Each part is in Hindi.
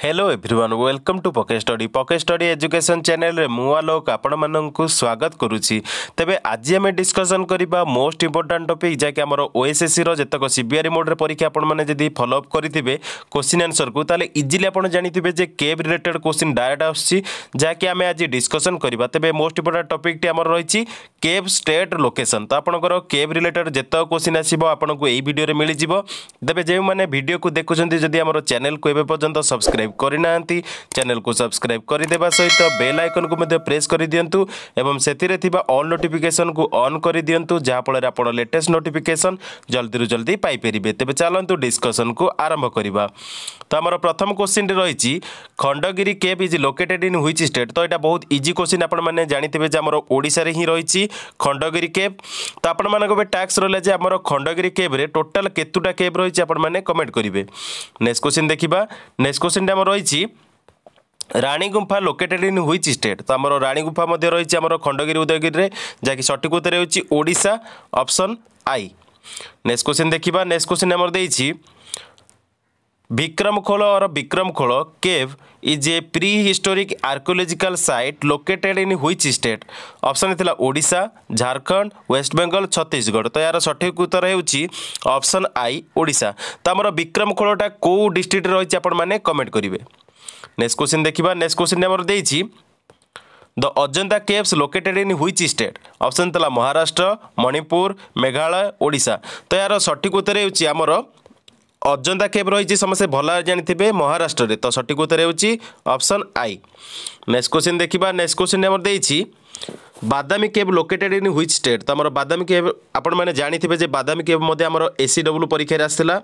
हेलो एवरीवन वेलकम टू पके स्टडी एजुकेशन चैनल रे मु आलोक आपण माननकु स्वागत करूची। तबे आज आम डिस्कसन करबा मोस्ट इंपोर्टेंट टॉपिक जाके हमर ओएसएससी रो जतक सीबीआरई मोड रे परीक्षा आपण माने जदी फॉलो अप करिथिबे क्वेश्चन आंसर को ताले इजीली आपण जानिथिबे जे केव रिलेटेड क्वेश्चन डायरेक्ट आछि जाके आम आज डिस्कसन करबा। तबे मोस्ट इंपोर्टेंट टॉपिक टी हमर रहिछि केव स्टेट लोकेशन। तो आपनकर केव रिलेटेड जतक क्वेश्चन आसीबो आपनको एई वीडियो रे मिलि जिवो। तबे जे माने वीडियो को देखुछन्ती जदी हमर चैनल को एबे पर्यंत सब्सक्राइब करना चैनल को सब्सक्राइब करदेवा सहित बेल आइकन को मध्य प्रेस कर दिंतु एवं सेतिरे थिबा ऑल नोटिफिकेशन को ऑन कर दिंतु जहाँ फल आप लेटेस्ट नोटिफिकेशन जल्दी रु जल्दी पाई परिबे। तेबे चलंतु डिस्कशन को आरंभ करिबा। तो हमर प्रथम क्वेश्चन रही खंडगिरी केव is located in which state. तो यहाँ बहुत इजी क्वेश्चन आपण माने जानिथिबे जे हमर ओडिसा रे ही रही खंडगिरी केव। तो आपण मानको बे टैक्स रहले जे हमर खंडगिरी केव रे टोटल केतुटा केव रही आपण माने कमेंट करिवे। नेक्स्ट क्वेश्चन देखिबा। नेक्स्ट क्वेश्चन हमर रही रानी गुंफा लोकेटेड इन व्हिच स्टेट। तो आमर रानी गुंफा मध्य रही आमर खंडगिरी उदयगिरी रे जाकि सठिक उत्तर होची ओडिशा ऑप्शन आई। नेक्स्ट क्वेश्चन देखिबा। नेक्स्ट क्वेश्चन हमर देइछि विक्रमखोल और Vikramkhol cave is a pre historic archaeological site located in which state. Option थिला ओडिशा झारखंड वेस्ट बेंगल छत्तीसगढ़। तो यार सठिक उत्तर होची ऑप्शन आई ओडिशा। तो आमर विक्रमखोलटा को डिस्ट्रिक्ट रही आपण माने कमेंट करिवे। नेक्स्ट क्वेश्चन देखिबा। नेक्स्ट क्वेश्चन हमर देइछि the Ajanta caves located in which state. Option थिला महाराष्ट्र मणिपुर मेघालय ओडिशा। तो यार सठिक उत्तर होची हमर अजंता केव रही समस्त भल जानिथिबे महाराष्ट्र रे। तो सठिक उत्तर होची ऑप्शन आई। नेक्स्ट क्वेश्चन देखिबा। नेक्स्ट क्वेश्चन हमर देइछि बादामी केव लोकेटेड इन व्हिच स्टेट। तो हमर बादामी केव आपण माने जानिथिबे जे बादामी केव मध्ये हमर एसीडब्ल्यू परीक्षा रे आस्थिला।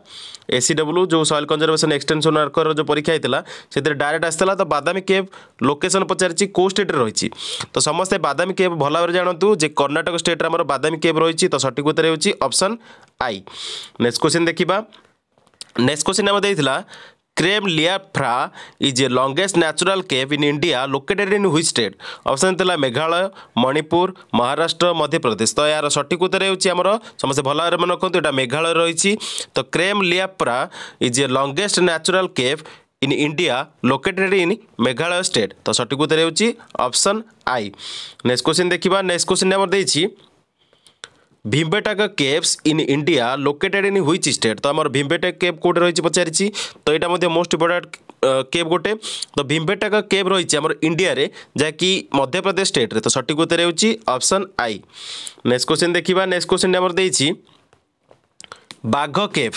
एसीडब्ल्यू जो सॉइल कंजर्वेशन एक्सटेंशन वर्कर जो परीक्षा हेतिला सेतिर डायरेक्ट आस्थिला। तो बादामी केव लोकेशन पचारछि को स्टेट रे रहिछि। तो समस्त बादामी केव भल भाबरे जानंतु जे कर्नाटक स्टेट रे हमर बादामी केव रहिछि। तो सठिक उत्तर होछि ऑप्शन आई। नेक्स्ट क्वेश्चन देखिबा। नेक्स्ट क्वेश्चन हम देइथिला Krem Liatprah is a longest natural cave in India located in which state. Option थिला मेघालय मणिपुर महाराष्ट्र मध्य प्रदेश। तो यार सठिक उत्तर होची हमर समस्त भल भाबरे मन रखंतु एटा मेघालय रहिछि। तो Krem Liatprah is a longest natural cave in India located in Meghalaya state. तो सठिक उत्तर होची ऑप्शन आई। नेक्स्ट क्वेश्चन देखिबा। नेक्स्ट क्वेश्चन हमर देइछि Bhimbetka caves in India located in which state. तो हमर भीमबेटका केव कोड रही पचारिछि। तो यहाँ मध्य मोस्ट इंपोर्टेंट केव गोटे। तो भीमबेटका केव रही हमर इंडिया रे जाकि मध्य प्रदेश स्टेट रे। तो सठिक उत्तर होची ऑप्शन आई। नेक्स्ट क्वेश्चन देखिबा। नेक्स्ट क्वेश्चन हमर देइछि Bagh cave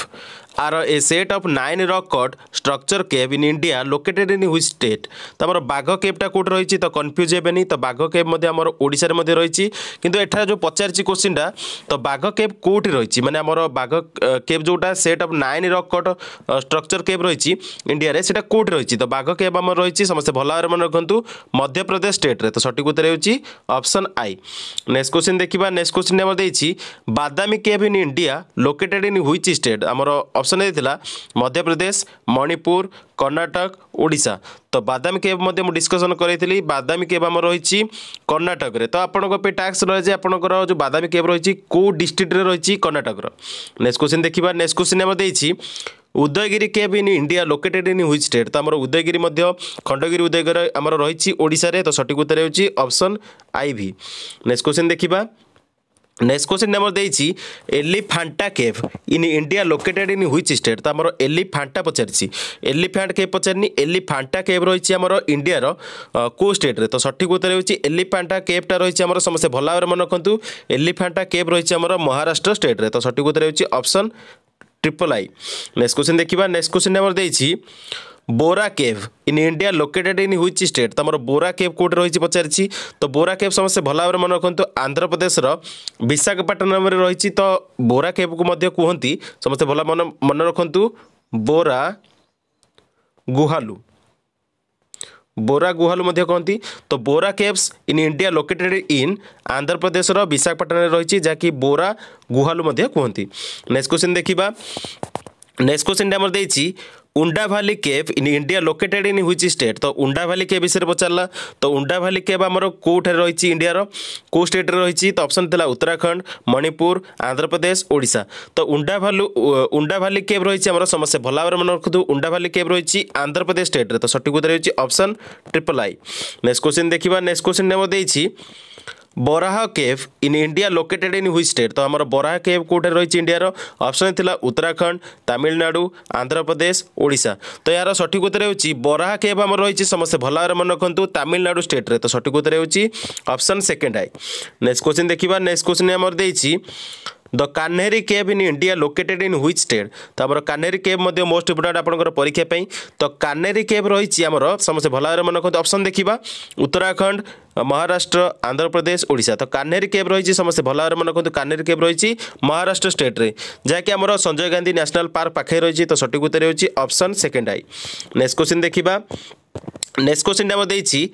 are a set of 9 rock cut structure cave in India located in which state. तो हमर बाघ केवटा कोड रही तो कन्फ्यूज हेबेनी। तो बाघ केव मध्ये हमर ओडिसा रे मध्ये रही किंतु एठा जो पचारछि क्वेश्चनटा तो बाघ केव कोठी रही माने हमर बाघ केव जोटा set of 9 rock cut structure cave रही इंडिया रे सेटा कोठी रही। तो बाघ केव हमर रही समस्त भल भाबरे मन रखंतु मध्य प्रदेश स्टेट रे। तो सठिक उत्तर होची ऑप्शन आई। नेक्स्ट क्वेश्चन देखिबा। नेक्स्ट क्वेश्चन हमर देइछि Badami cave in India located in which state. हमर ऑप्शन देथिला मध्य प्रदेश मणिपुर कर्नाटक ओडिशा। तो बादामी केव मध्ये मु डिस्कशन करैथिली बादामी केव हमर रही कर्नाटक रे। तो आपनको पे टैक्स रहे जे आपनकर जो बादामी केव रही को डिस्ट्रिक्ट रे रही कर्नाटक रो। नेक्स्ट क्वेश्चन देखिबा। नेक्स्ट क्वेश्चन हम देइछि Udayagiri cave in India located in which state. तो हमर उदयगिरी मध्ये खंडगिरी उदयगिरी हमर रही ओडिसा रे। तो सठिक उत्तर होची ऑप्शन आई भी। नेक्स्ट क्वेश्चन देखिबा। नेक्स्ट क्वेश्चन नंबर देइछि Elephanta cave in India located in which state. तो हमर एलिफांटा पचारिछि एलिफेंट केव पचारनी एलिफांटा केव रही हमर इंडिया रो को स्टेट रे। तो सठिक उत्तर होछि एलिफांटा केवटा रही हमर समस्त भल भाबरे मन रखंतु एलिफांटा केव रही हमर महाराष्ट्र स्टेट रे। तो सठिक उत्तर होछि ऑप्शन ट्रिपल आई। नेक्स्ट क्वेश्चन देखिबा। नेक्स्ट क्वेश्चन नंबर देइछि Borra cave in India located in which state. तो हमर बोरा केव कोड रही पचारिछि। तो बोरा केव समस्त भल भाबरे मन रखंतु आंध्र प्रदेश रो विशाखापट्टनम रे रही। तो बोरा केव को मध्य कहंती समस्त भल मन रखंतु बोरा गुहालू। बोरा गुहालू मध्य कहंती। तो Borra caves in India located in Andhra Pradesh रो विशाखापट्टनम रही जाकि बोरा गुहालू मध्य कहंती। नेक्स्ट क्वेश्चन देखिबा। नेक्स्ट क्वेश्चन हमर देइछि Undavalli cave in India located in which state. तो उंडा भैली केव विषय पचारा। तो उंडा भैली केव आमर कौटे रही इंडियार कौ स्टेट रही। तो ऑप्शन था उत्तराखंड, मणिपुर, आंध्र प्रदेश, ओडिशा। तो उंडा भैली केव रही समस्या भल भाव मन रखु। उंडा भैली केव रही आंध्र प्रदेश स्टेट रे। तो सठिक उत्तर होची ऑप्शन ट्रिपल आई। नेक्स्ट क्वेश्चन देखिबा। नेक्स्ट क्वेश्चन नंबर देछि Varaha cave in India located in which state. तो आमर बराह केव कोठे रही इंडियार ऑप्शन थिला उत्तराखंड, तमिलनाडु, आंध्र प्रदेश, ओडिशा। तो यार सठिक उत्तर होची बराह केव आमर रही समस्या भल भाव मन रखु तमिलनाडु स्टेट रे। तो सठिक उत्तर होची ऑप्शन सेकंड आई। नेक्स्ट क्वेश्चन देखिबा। नेक्स्ट क्वेश्चन आमर देछि the Kanheri cave in India located in which state. तो आमर कान्हेरी केव मध्य मोस्ट इंपोर्टेंट आपनकर परीक्षा पई। तो कान्हेरी केव रही आमर समस्या भल भाव मन रखु ऑप्शन देखिबा उत्तराखंड, महाराष्ट्र, आंध्र प्रदेश, ओडिशा। तो कान्हेरी केव रही समस्या भल भाव मन रखु कान्हेरी केव रही महाराष्ट्र स्टेट रे जहाँकि आमर संजय गांधी नेशनल पार्क पाखे रही। तो सठिक उत्तर होची ऑप्शन सेकंड आई। नेक्स्ट क्वेश्चन देखिबा। नेक्स्ट क्वेश्चन आमर देछि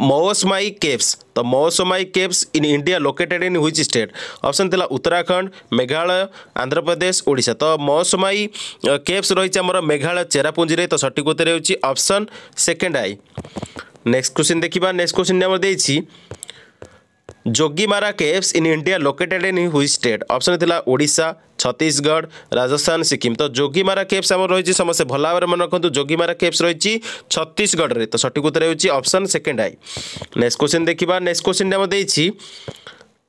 मौसमाई केव्स। तो Mawsmai caves in India located in which state. Option थिला उत्तराखंड, मेघालय, आंध्र प्रदेश, ओडिशा। तो मौसमाई केव्स रही आमर मेघालय चेरापुंजी रे। तो सठिक उत्तर होची ऑप्शन सेकंड आई। नेक्स्ट क्वेश्चन देखिबा। नेक्स्ट क्वेश्चन नंबर देछि Jogimara caves in India located in which state. Option थिला ओडिशा, छत्तीसगढ़, राजस्थान, सिक्किम। तो जोगीमारा केव्स आम रही समस्या भल भाव मन रखु जोगीमारा केव्स रही छत्तीसगढ़ रे। तो सठिक उत्तर होची ऑप्शन सेकंड आई। नेक्स्ट क्वेश्चन देखिबा। नेक्स्ट क्वेश्चन नंबर देछि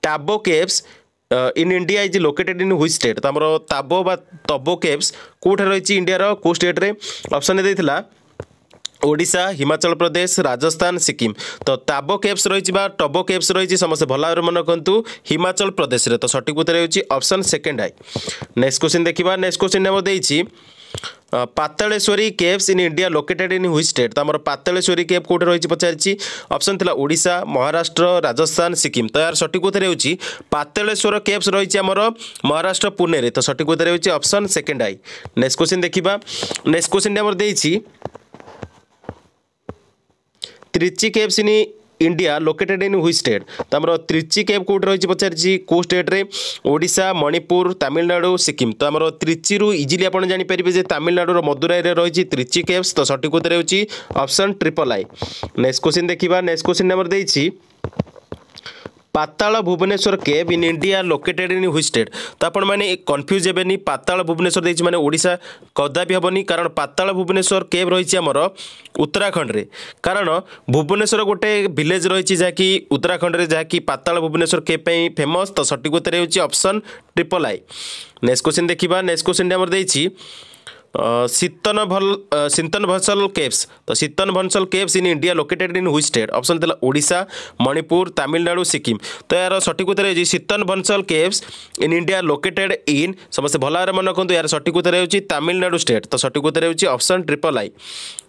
Tabo caves in India is located in which state. तो आमर ताबो बा तबो केव्स कोठे रही इंडियार को स्टेट रे। ऑप्शन देथिला ओडिशा, हिमाचल प्रदेश, राजस्थान, सिक्किम। तो ताबो केव्स रही टबो केव्स रही समस्या भल भाव मन रखु हिमाचल प्रदेश रे। तो सठिक उत्तर होची ऑप्शन सेकंड आई। नेक्स्ट क्वेश्चन देखिबा। नेक्स्ट क्वेश्चन नंबर देछि Pataleshwari caves in India located in which state. तो आमर पातालेश्वरी केव कोठे रही पचारिछि। ऑप्शन थिला ओडिशा, महाराष्ट्र, राजस्थान, सिक्किम। तो यार सठिक उत्तर होची पातालेश्वर केव्स रही आमर महाराष्ट्र पुणे रे। तो सठिक उत्तर होची ऑप्शन सेकंड आई। नेक्स्ट क्वेश्चन देखिबा। नेक्स्ट क्वेश्चन नंबर देछि Trichy caves in India located in which state. तो आमर त्रिची केव कोठे रही पचारिछि को स्टेट रे। ओडिशा, मणिपुर, तमिलनाडु, सिक्किम। तो आमर त्रिची रु इजिली आपण जानि परिबे जे तमिलनाडु मदुराई रे रही त्रिची केव्स। तो सठिक उत्तर होची ऑप्शन ट्रिपल आई। नेक्स्ट क्वेश्चन देखिबा। नेक्स्ट क्वेश्चन नंबर देछि Patal Bhuvaneshwar cave in India located in which state. तो आपण माने कन्फ्यूज हेबेनी पाताल भुवनेश्वर देछि माने ओडिशा कदापि हेबनी कारण पाताल भुवनेश्वर केव रही आमर उत्तराखंड रे। कारण भुवनेश्वर गोटे विलेज रही जहाँकि उत्तराखंड रे जहाँकि पाताल भुवनेश्वर केव पे फेमस। तो सठिक उत्तर होची ऑप्शन ट्रिपल आई। नेक्स्ट क्वेश्चन देखिबा। नेक्स्ट क्वेश्चन नंबर देछि सितन भंसल केव्स। तो Sittanavasal caves in India located in which state. Option थिला ओडिशा, मणिपुर, तमिलनाडु, सिक्किम। तो यार सठिक उत्तर होची Sittanavasal caves in India located in समस्या भल भाव मन रखु यार सठिक उत्तर होची तमिलनाडु स्टेट। तो सठिक उत्तर होची ऑप्शन ट्रिपल आई।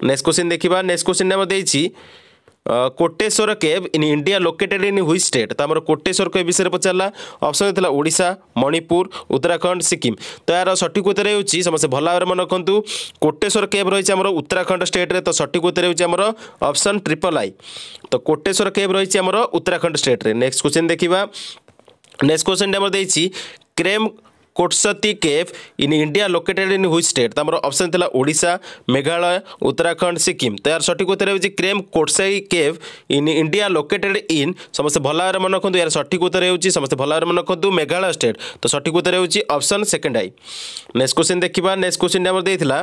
नेक्स्ट क्वेश्चन देखिबा। नेक्स्ट क्वेश्चन नंबर देछि Koteshwar cave in India located in which state. तो आमर कोटेश्वर केव विषय पचारा। ऑप्शन थिला ओडिशा, मणिपुर, उत्तराखंड, सिक्किम। तो यार सठिक उत्तर होची समस्या भल भाव मन रखु कोटेश्वर केव रही आमर उत्तराखंड स्टेट रे। तो सठिक उत्तर होची आमर ऑप्शन ट्रिपल आई। तो कोटेश्वर केव रही आमर उत्तराखंड स्टेट रे। नेक्स्ट क्वेश्चन देखिबा। नेक्स्ट क्वेश्चन नंबर देछि Krem Kotsati cave in India located in which state. तो आमर ऑप्शन थिला ओडिशा, मेघालय, उत्तराखंड, सिक्किम। तो यार सठिक उत्तर होची Krem Kotsati cave in India located in समस्या भल भाव मन रखु यार सठिक उत्तर होची समस्या भल भाव मन रखु मेघालय स्टेट। तो सठिक उत्तर होची ऑप्शन सेकंड आई। नेक्स्ट क्वेश्चन देखिबा। नेक्स्ट क्वेश्चन नंबर देथिला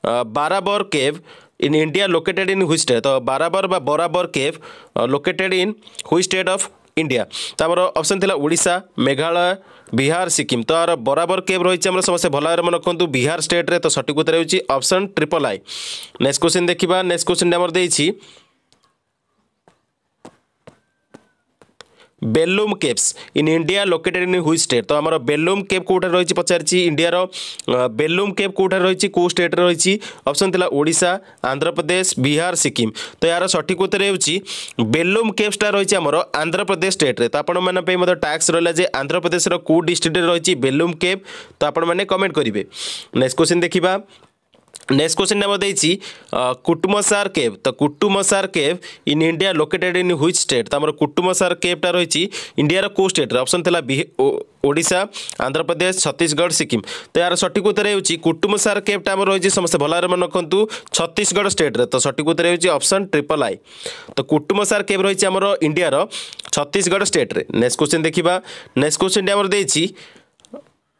Barabar cave in India located in which state. तो बाराबर बा Barabar cave located in which state of India. तो आमर ऑप्शन थिला ओडिशा, मेघालय, बिहार, सिक्किम। तो यार बराबर केव रही आमर समस्या भल भाव मन रखु बिहार स्टेट रे। तो सठिक उत्तर होची ऑप्शन ट्रिपल आई। नेक्स्ट क्वेश्चन देखिबा। नेक्स्ट क्वेश्चन नंबर देछि Belum caves in India located in which state. तो आमर बेलूम केव कोठे रही पचारिछि इंडियार बेलूम केव कोठे रही को स्टेट रही। ऑप्शन थिला ओडिशा, आंध्र प्रदेश, बिहार, सिक्किम। तो यार सठिक उत्तर होची बेलूम केव्सटा रही आमर आंध्र प्रदेश स्टेट रे। तो आपण माने पे मते टैक्स रहला जे आंध्र प्रदेश रो को डिस्ट्रिक्ट रे रही बेलूम केव। तो आपण माने कमेंट करिवे। नेक्स्ट क्वेश्चन देखिबा। नेक्स्ट क्वेश्चन नंबर देछि कुटुमसार केव तो Kutumsar cave in India located in which state तो हमर कुटुमसार केव टा रही इंडिया रो को स्टेट ऑप्शन थिला ओडिशा आंध्र प्रदेश छत्तीसगढ़ सिक्किम तो यार सठिक उत्तर होची कुटुमसार केव टा हमर रही समस्त भलारे मन रखंतु छत्तीसगढ़ स्टेट रे तो सठिक उत्तर होची ऑप्शन ट्रिपल आई तो कुटुमसार केव रही हमर इंडिया रो छत्तीसगढ़ स्टेट रे नेक्स्ट क्वेश्चन देखिबा नेक्स्ट क्वेश्चन हमर देछि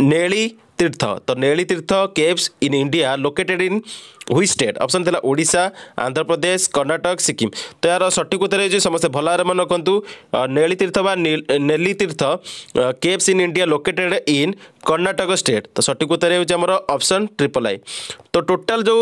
नेली तीर्थ तो नेली तीर्थ caves in India located in which state option थिला ओडिशा आंध्र प्रदेश कर्नाटक सिक्किम तो यार सठिक उत्तर है समस्त भलारे मन रखंतु नेली तीर्थ बा नेली तीर्थ caves in India located in Karnataka state तो सठिक उत्तर है ऑप्शन ट्रिपल आई तो टोटाल जो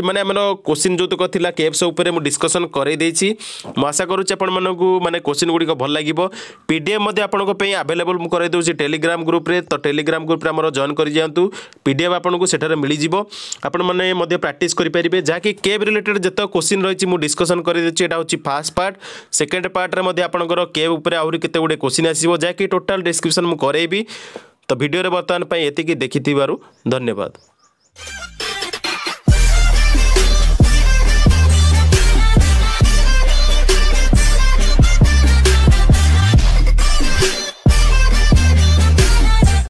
माने आमर क्वेश्चन जो तक थिला केव्स ऊपर मु डिस्कशन करई देछि मु आशा करूछि आपण मानकु माने क्वेश्चन गुडी को भल लागिवो पीडीएफ मध्ये आपनको पे अवेलेबल मु करई दोछि टेलीग्राम ग्रुप रे तो टेलीग्राम ग्रुप रे हमर जॉइन करि जांतु पीडीएफ आपनको सेठारे मिली जिवो आपण माने मध्ये प्रैक्टिस करि परिबे जाकि केव रिलेटेड जत क्वेश्चन रहिछि मु डिस्कशन करि देछि एटा होछि फर्स्ट पार्ट सेकंड पार्ट रे मध्ये आपनकर केव ऊपर आउरी केते गुडे क्वेश्चन आसीबो जाकि टोटल डिस्क्रिप्शन मु करैबी तो वीडियो रे बर्तमान पई एतिकी देखिथिबारु धन्यवाद।